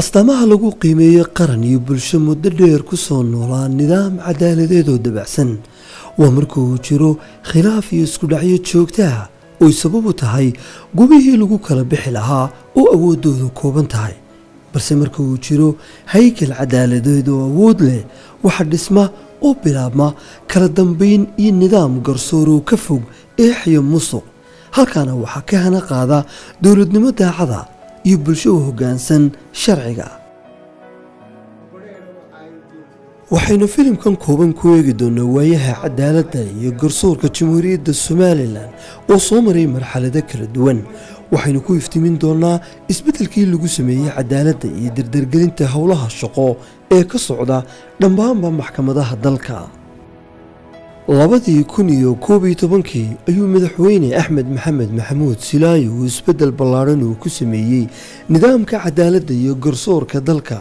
astaamaha lagu qiimeeyo qaran iyo bulsho muddo dheer ku soo noolaa nidaam cadaaladeed oo dabacsan waa marka uu jiro khilaaf iyo isku dhacyo joogto ah oo sabab u tahay gubihii lagu kala bixi lahaa oo awoodoodu kooban tahay balse marka uu jiro haykal cadaaladeed oo awood leh waxa dhisma oo bilaabma kala dambeyn iyo nidaam garsoor oo ka fog eex iyo musuq halkaana waxaa ka hana qaada dowladnimo daacada iyo bulsho u hoggaansan sharciga waxaynu filimkan kooban ku eegi doonaa waayaha cadaaladda iyo garsoorka jamhuuriyadda Somaliland oo soo maray marxalado kala duwan waxaynu ku iftiimin doonaa isbeddelkii lagu sameeyay cadaaladda iyo dardargelinta howlaha shaqo ee ka socda dhammaanba maxkamadaha dalka 2011 ayuu madaxweyne Axmed Maxamed Maxamuud Silaayo uu isbeddel ballaaran uu ku sameeyay nidaamka cadaaladda iyo garsoorka dalka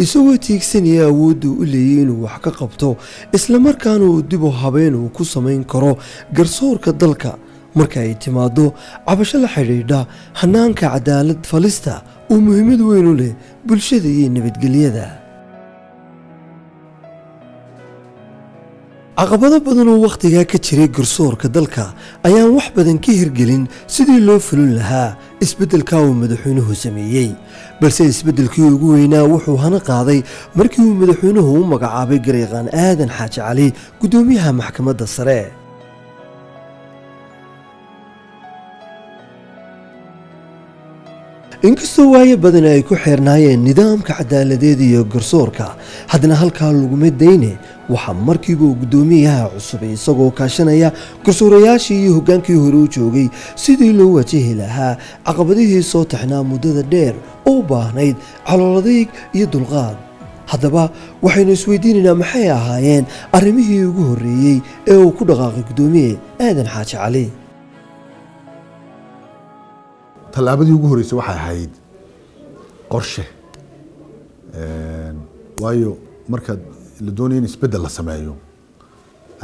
isagoo tiigsanaya awoodda u leeyahay inuu wax ka qabto isla markaana uu dib u habeyn uu ku sameyn karo garsoorka dalka marka ay timaado cabasho la xiriidha hanaanka cadaalad falista oo muhiimad weyn u leh bulshada iyo nabadgelyada caqabado badan oo waqtiga ka jiray garsoorka dalka ayaan wax badan ka hirgelin sidii loo fulin lahaa isbeddelka uu madaxweynuhu sameeyay balse isbeddelkii ugu weynaa wuxuu hana qaaday markii uu madaxweynuhu u magacaabay gareeqaan aadan xaaji cali gudoomiyaha maxkamadda sare inkastoo waayo badan ay ku xeernaayeen nidaamka cadaaladeed iyo garsoorka haddana halkaa laguma dayne waxaa markiiba uu gudoomiyaha cusub isagoo kaashanaya garsoorayaashii iyo hoggaankii hore u joogay sidii loo wajahi lahaa caqabadihii soo taxnaa muddada dheer oo u baahnayd calooladeeg iyo dulqaad haddaba waxaynu isweydiinaynaa maxay ahaayeen arrimihii ugu horreeyey ee uu ku dhaqaaqay gudoomiye aadan xaaji cali tallaabadii ugu horeysay waxay ahayd qorshe waayo marka la doonayo in isbeddel la sameeyo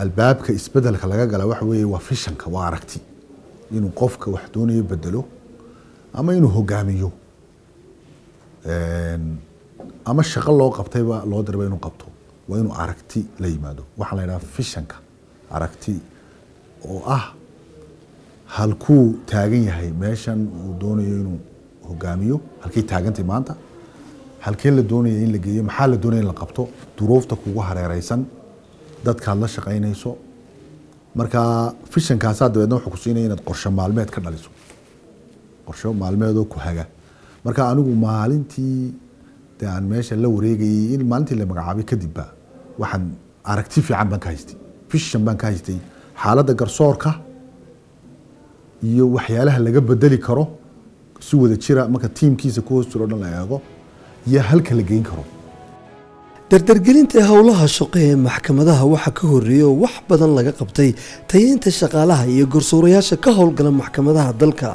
albaabka isbeddelka laga gala waxa weeye waa fishanka waa aragti inuu qofka wax doonayo bedelo ama inuu hogaamiyo ama shaqo loo qabtayba loo dirba inuu qabto waa inuu aragti la yimaado waxa la yiraahdaa fishanka aragti oo ah halkuu taagan yahay meeshan uu doonayo inuu hogaamiyo halkay taagantay maanta halkee la doonayo in la geeyo maxaa la doonayo in la qabto duruufta kugu hareeraysan dadkaad la shaqaynayso marka fishankaasaa dabeedna wuxuu ku siinaya inaad qorshe maalmeed ka dhaliso qorshe maalmeedoo ku haga marka anigu maalintii dee aan meesha la wareegayay in maalintii la magacaabay kadibba waxaan aragti fiican baan ka haystay fishan baan ka haystay xaaladda garsoorka iyo waxyaalaha laga bedeli karo si wada jira marka tiimkiisa ku hoos jiro dhan la eego iyo halka la geyn karo dardargelinta howlaha shaqo ee maxkamadaha waxa ka horeeyay oo wax badan laga qabtay tayeynta shaqaalaha iyo garsoorayaasha ka howlgala maxkamadaha dalka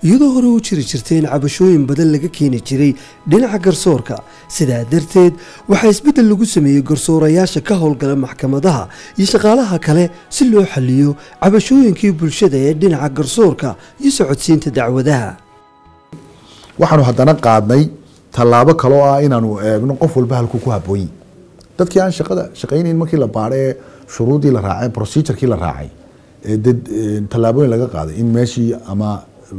iyadoo hore u jiri jirtay in cabashooyin badan laga keeni jiray dhinaca garsoorka sidaa darteed waxaa isbeddel lagu sameeyay garsoorayaasha ka howlgala maxkamadaha iyo shaqaalaha kale si loo xalliyo cabashooyinkii bulshada ee dhinaca garsoorka iyo socodsiinta dacwadaha waxaanu haddana qaadnay tallaabo kale oo ah inaanu eegno qof walba halkuu ku habboon yahay dadkii aan shaqaynayn markii la baadhay shuruudii la raacay procedure-kii la raacay tallaabooyin laga qaaday in meeshii ama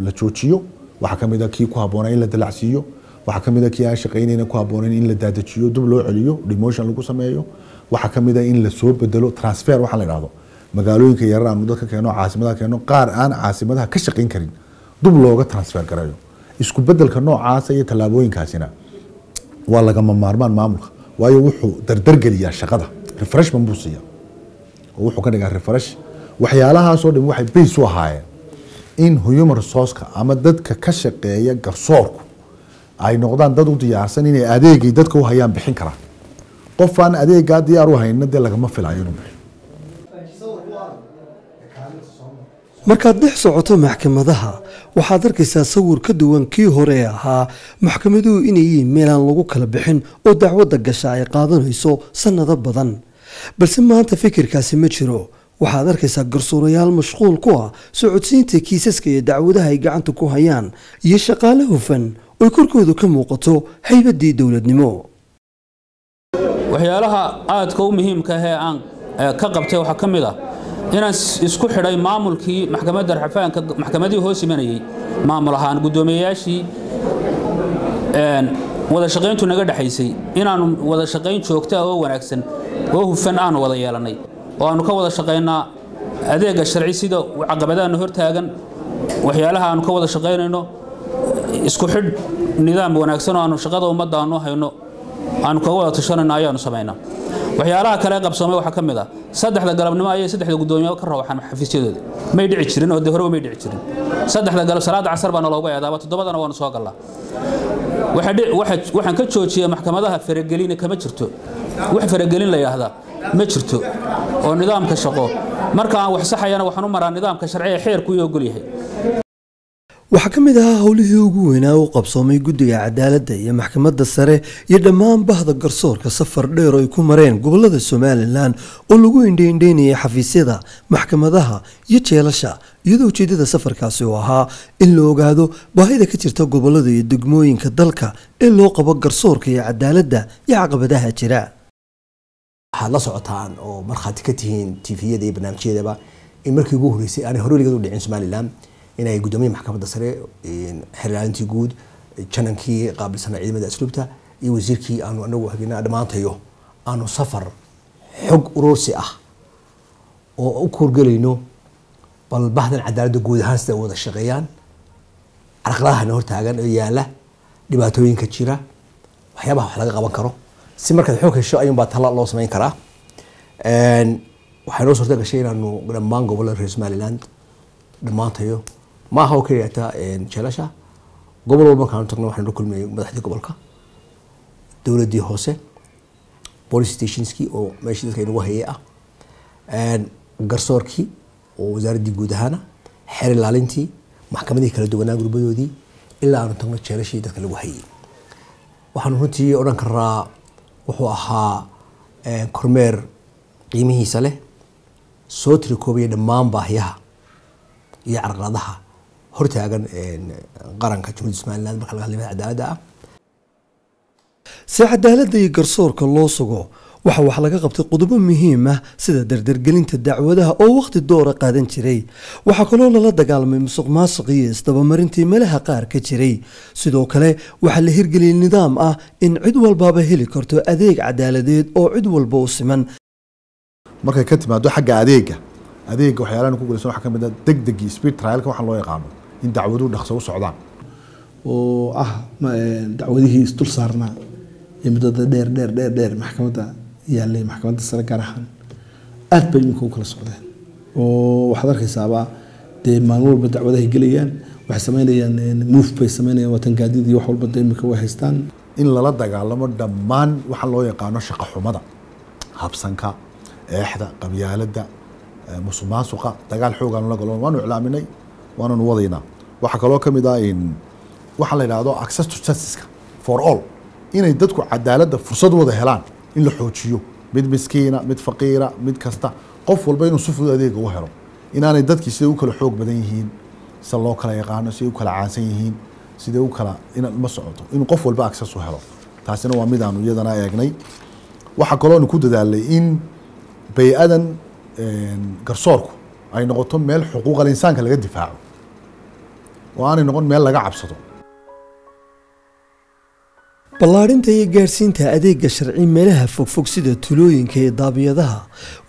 la joojiyo waxa kamid ah kii ku habboonaa in la dalacsiiyo waxa kamid ah kii aan shaqaynayn ku habboonayn in la daadajiyo dib loo celiyo demotion lagu sameeyo waxa kamid ah in la soo bedelo transfer waxa la yiraahdo magaalooyinka yarar aan dadka keeno caasimadaha keeno qaar aan caasimadaha ka shaqayn karin dib looga transfer gareeyo isku beddelka noocaas iyo tallaabooyinkaasina waa lagama maarmaan maamulka waayo wuxuu dardargeliyaa shaqada refreshment buu siiyaa oo wuxuu ka dhigaa refresh waxyaalahaasoo dhan waxay base u ahaayeen in human resource-ka ama dadka ka shaqeeya garsoorku ay noqdaan dad u diyaarsan inay adeegay dadka u hayaan bixin karaan qof aan adeegaa diyaar u hayna dee lagama filayo inuu bixiyo markaad dhex socoto maxkamadaha waxaad arkaysaa sawir ka duwan kii hore ee ahaa maxkamaduhu inay yihiin meel aan lagu kala bixin oo dacwadda gasha ay qaadanayso sannado badan balse maanta fikirkaasi ma jiro waxaad arkaysaa garsoorayaal mashquul ku ah socodsiinta kiisaska iyo dacwadaha ay gacanta ku hayaan iyo shaqaale hufan oy korkoodu ka muuqato haybaddii dowladnimo. waxyaalaha aadka u muhiimka ah ee aan ka qabtay waxaa ka mid ah inaan isku xidhay maamulkii maxkamadda rafcaanka maxkamadii hoos imanayay maamul ahaan gudoomiyayaashii wada shaqayntu naga dhaxaysay inaanu wada shaqayn joogta oo wanaagsan oo hufan aan wada yeelanay oo aanu ka wada shaqaynaa adeega sharci sida caqabadaha hor taagan waxyaalaha aanu ka wada shaqaynayno isku xidh nidaam wanaagsan oo aanu shaqada ummadda aanu hayno aanu ka wada tashanayno ayaanu sameynaa waxyaalaha kale qabsoomay waxa ka mid ah saddexda galabnimo ayay saddexda gudoomiye ka rawaxaan xafiisyadooda may dhici jirin oo hore may dhici jirin saddexda galab salaada casar baan looga eedaaba toddobadana waanu soo galnaa waxaan ka joojiyay maxkamadaha faragelin kama jirto wax faragelin la yiraahdaa ma jirto oo nidaamka shaqo marka aan wax saxayana waxaan u maraa nidaamka sharci ee xeerku iyo ogol yahay. waxaa ka mid ahaa howlihii ugu weynaa u qabsoomay guddiga cadaaladda iyo maxkamadda sare iyo dhammaan bahda garsoorka safar dheer oo ay ku mareen gobolada Somaliland oo lagu indheyndeynayay xafiisyada maxkamadaha iyo jeelasha iyadoo ujeedada safarkaasi oo ahaa in la ogaado baahida ka jirta gobolada iyo degmooyinka dalka ee loo qabo garsoorka iyo cadaaladda iyo caqabadaha jira. waxaad la socotaan oo markhaati ka tihiin TV-yada iyo barnaamijyadaba in markii ugu horeysay aanay hore ligadu dhicin Somaliland inay gudoomiye maxkamadda sare xiraalintii guud janankii qaabilsanaa ciidamada asluubta iyo wasiirkii aanu anagu hageynaa dhammaantayo aanu safar xog urursi ah oo u korgelayno bal bahdan cadaaladda guud ahaan sida wada shaqeeyaan carqaladaha hor taagan oo yaala dhibaatooyinka jira waxyaabaha wax laga qaban karo si markaad xog hesho ayuunbaa tala loo samayn karaa. waxay noo suurta gashay inaanu dhammaan gobolada reer Somaliland dhammaantayo ma aha oo kaliya jeelasha gobol walba markaan tagno waxaan la kulmay madaxda gobolka dowladii hoose police stationski oo meeshii dadka inagu hayay ah garsoorkii oo wasaaradii guud ahaan xeer ilaalintii maxkamadii kala duwanaa gurbadoodii ilaa aanu tagno jeelashii dadka lagu hayay waxaan runtii odhan karaa wuxuu ahaa kormeer qiimihiisa leh soo tirikoobaya dhammaan baahiyaha iyo carqaladaha hortaagan qaranka Jamhuuriyadda Somaliland marka laga hadlayo cadaaladda ah. si cadaaladda iyo garsoorka loo sugo waxa wax laga qabtay qodobo muhiim ah sida dardargelinta dacwadaha oo waqti doora qaadan jiray waxa kaloo lala dagaalamay musuqmaasuq iyo isdabamarintii meelaha qaar ka jiray sidoo kale waxa la hirgeliyay nidaam ah in cid walba heli karto adeeg cadaaladeed oo cid walba u siman markay ka timaado xagga adeega waxyaalaha ku guuleysan waxa kamid ah degdegii speed trial-ka waxaan loo yaqaano in dacwaduhu dhaqso u socdaan oo dacwadihii isdul saarnaa ee muddada dheer maxkamadda yaalay maxkamadda sare gaar ahaan aad bay imika u kala socdeen oo waxaad arkaysaaba dee maalin walba dacwadahay gelayaan waxay sameynayaan move bay sameynayaan watan gaadiid iyo wax walba dee imika way haystaan in lala dagaalamo dhammaan waxa loo yaqaano shaqo xumada habsanka eexda qabyaaladda musuqmaasuqa dagaal xoogan la galo waanu iclaaminay waanu wadaynaa waxa kaloo kamid ah in waxa la yiraahdo access to justice for all inay dadku cadaaladda fursad wada helaan in la xoojiyo mid miskiina mid faqiira mid kasta qof walba inuu si fudud adeeg u helo inaanay dadkii sida u kala xoog badan yihiin sida loo kala yaqaano sida u kala caansan yihiin sida u kala in ma socoto inuu qof walba access u helo taasina waa mid aanu iyadana eegnay waxa kaloo ku dadaalay in bay-adan garsoorku ay noqoto meel xuquuqal insaanka laga difaaco oo aanay noqon meel laga cabsado ballaarinta iyo gaarsiinta adeega sharci meelaha fogfog sida tulooyinka iyo daabiyadaha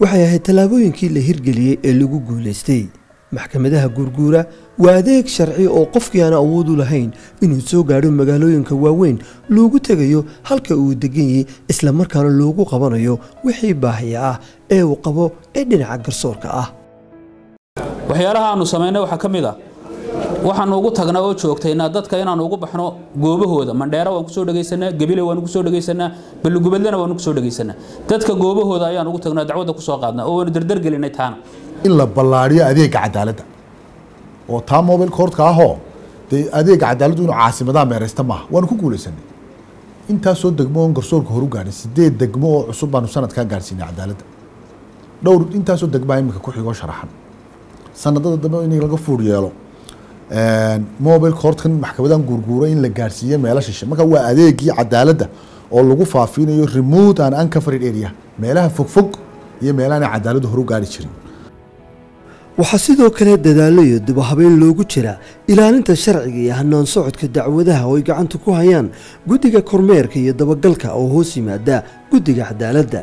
waxay ahayd tallaabooyinkii la hirgeliyey ee lagu guulaystay maxkamadaha gurguura waa adeeg sharci oo qofkii aan awood u lahayn inuu soo gaadho magaalooyinka waaweyn loogu tegayo halka uu degan yahay isla markaana loogu qabanayo wixii baahiya ah ee uu qabo ee dhinaca garsoorka ah waxyaalaha aanu sameynay waxa kamid ah waxaan ugu tagnaa oo joogtayna dadka inaan ugu baxno goobahooda Mandheera waan ku soo dhageysanaa Gabile waan ku soo dhageysanaa Balugubadlana waan ku soo dhageysanaa dadka goobahooda ayaan ugu tagnaa dacwada ku soo qaadnaa oo waan dardar gelinay taana in la ballaariyo adeega cadaaladda oo taa mobile court-ka ahoo dee adeega cadaaladdu inuu caasimadaha meereysta maaha waanu ku guuleysanay intaasoo degmo oon garsoorka horu gaadhin 8 degmo oo cusub baanu sanadkaa gaarsiinay cadaaladda dhowr intaasoo degmaa imika ku xigoo sharaxan sanadada dambe in laga fuur yeelo mobile courtkan maxkamadan gurguura in la gaarsiiyo meelo shishe marka waa adeegii cadaaladda oo lagu faafinayo remote and uncovered area meelaha fogfog iyo meelaha aan cadaaladdu horu gaari jirin waxaa sidoo kale dadaalo iyo dib u habeyn loogu jira ilaalinta sharciga iyo hanaan socodka dacwadaha oo ay gacanta ku hayaan guddiga kormeerka iyo dabagalka oo hoos yimaada guddiga cadaaladda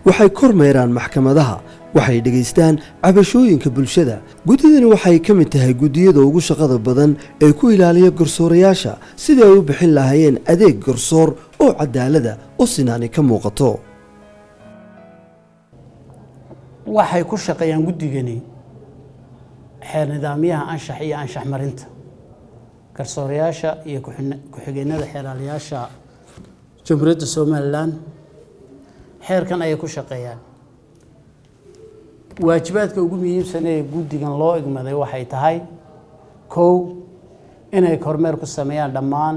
waxay kormeeraan maxkamadaha waxay dhageystaan cabashooyinka bulshada guddidani waxay ka mid tahay guddiyada ugu shaqada badan ee ku ilaaliya garsoorayaasha sidii ay u bixin lahaayeen adeeg garsoor oo cadaalada oo sinaani ka muuqato waxay ku shaqeeyaan guddigani xeer nidaamyaha anshax iyo anshax marinta garsoorayaasha iyo ku-xigeenada xeeraalayaasha jamhuuriyadda Somaliland xeerkan ayay ku shaqeeyaan waajibaadka ugu muhiimsan ee guddigan loo igmaday waxay tahay kow inay kormeer ku sameeyaan dhammaan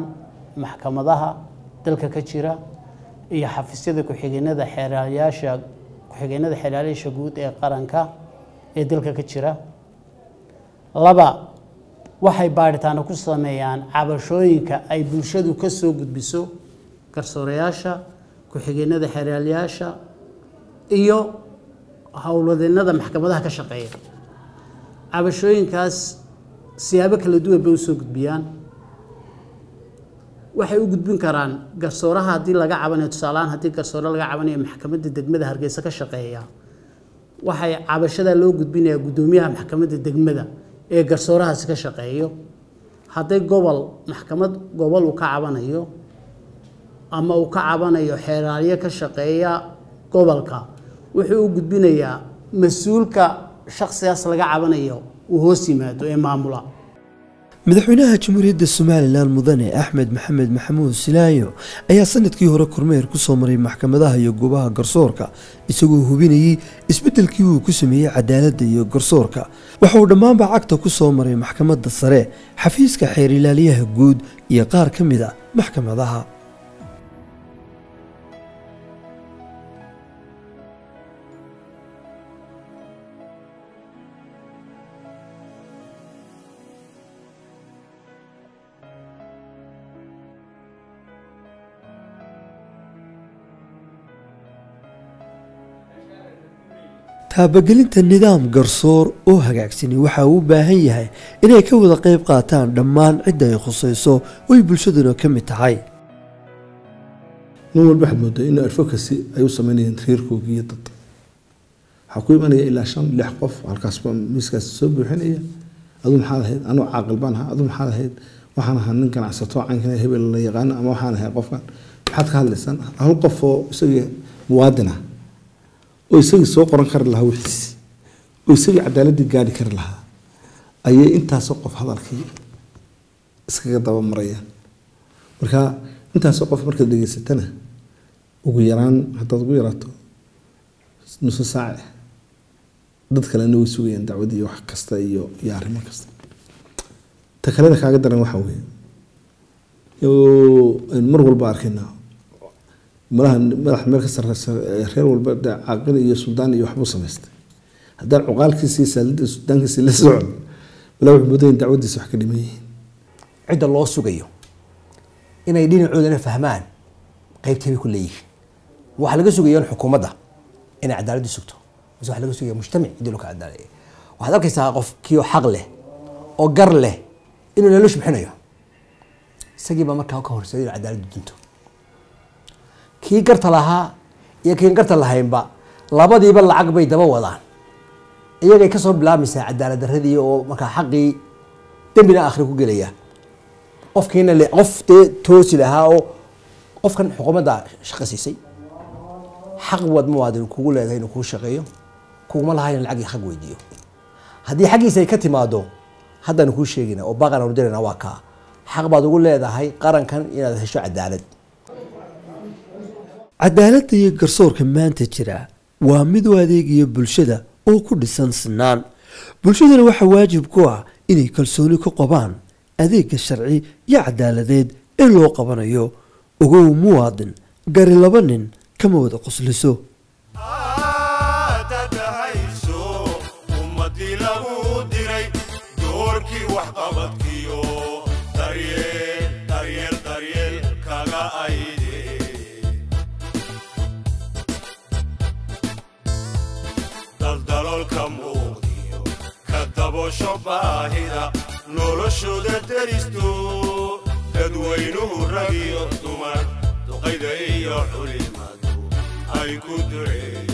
maxkamadaha dalka ka jira iyo xafiisyada ku-xigeenada xeeraalayaasha guud ee qaranka ee dalka ka jira laba waxay baaritaano ku sameeyaan cabashooyinka ay bulshadu ka soo gudbiso garsoorayaasha ku-xigeenada xeeraalayaasha iyo howlwadeennada maxkamadaha ka shaqeeya cabashooyinkaas siyaabo kala duwan bay u soo gudbiyaan waxay u gudbin karaan garsooraha haddii laga cabanayo tusaalahaan haddii garsoore laga cabanayo maxkamadda degmada Hargeysa ka shaqeeya waxay cabashada loo gudbinayaa guddoomiyaha maxkamadda degmada ee garsoorahaasi ka shaqeeyo hadday maxkamad gobol uu ka cabanayo ama uu ka cabanayo xeeraaliye ka shaqeeya gobolka wuxuu u gudbinayaa mas'uulka shakhsigaas laga cabanayo uu hoos yimaado ee maamula madaxweynaha jamhuuriyadda Somaliland mudane Axmed Maxamed Maxamuud Silaayo ayaa sanadkii hore kormeer ku soo maray maxkamadaha iyo goobaha garsoorka isagoo hubinayay isbedelkii uu ku sameeyay cadaaladda iyo garsoorka waxa uu dhammaanba cagta ku soo maray maxkamadda sare xafiiska xeer ilaaliyaha guud iyo qaar ka mid ah maxkamadaha taabagelinta nidaam garsoor oo hagaagsan waxa uu baahan yahay inay ka wada qayb qaataan dhammaan cidda ay khusayso oo bulshaduna ka mid tahay nin walba waxaad moodaa in advocacy ay u sameynayaan reerkooda iyo dad waxaa ku imanaya ilaa 5-6 qof halkaas miiskaas soo buuxinaya aduu maxaad ahayd anuu caaqil baan ahaa aduu maxaad ahayd waxaan ahaa nin ganacsato caankan hebel la yaqaan ama waxaan ahay qofkan maxaad ka hadlaysan hal qof oo isaga muwaadin ah oo isaga soo qoran kar lahaa wixiisi oo isaga cadaaladii gaari kar lahaa ayay intaas qof hadalkii iskaga daba marayaan marka intaas qof marka dhageysatana ugu yaraan haddaad ugu yaraato nus saac dad kale way sugayaan dacwadii wax kasta iyo arrimo kasta ta kale kaaga daran waxa weeye mar walba arkayna madax meel ka sarreysa reer walba caaqil iyo suldaan iyo waxbu samaystay haddaan cuqaalkiisii saalida sudaankiisii la socon walaa wuxuu moodayeen dacwadiisa wax ka dhiman yihiin cidda loo sugayo inay dhinacoodana fahmaan qaybteebay ku leeyihiin waxaa laga sugaya in xukuumadda inay cadaaladdu sugto mise waxaa laga sugaya mujtamac cidii loo ka cadaalaya waxaad arkaysaa qofkii xaq leh oo gar leh inuu nolosha bixinayo isagii baa markaa ka horseeday inuu cadaaladdu dunto kii garta lahaa iyo kii garta lahaynba labadiiba lacag bay daba wadaan iyagay ka soo bilaabmaysaa cadaalad darradii oo markaa xaqii dambina aakhira ku gelaya qofkiina qof toosi lahaa oo qofkan xukuumadda shaqo siisay xaq wad muwaadin kugu leedahay inuu kuu shaqeeyo kuguma lahayn lacag iyo xaq weydiiyo haddii xagiisa ay ka timaado haddaan kuu sheegina oo baaqan aanu dirayna waa kaa xaq baad ugu leedahay qarankan inaad hesho cadaalad cadaaladda iyo garsoorka maanta jira waa mid u adeegaya bulshada oo ku dhisan sinaan bulshadana waxaa waajib ku ah inay kalsooni ku qabaan adeegga sharci iyo cadaaladeed ee loo qabanayo ogow muwaadin gari laba nin kama wada qosliso ummadii lagu diray doorkii wax qabadkii شباهدا نولشو درستو تدوينه رقي الدمر تقيد إيو حلماتو أي كدعيا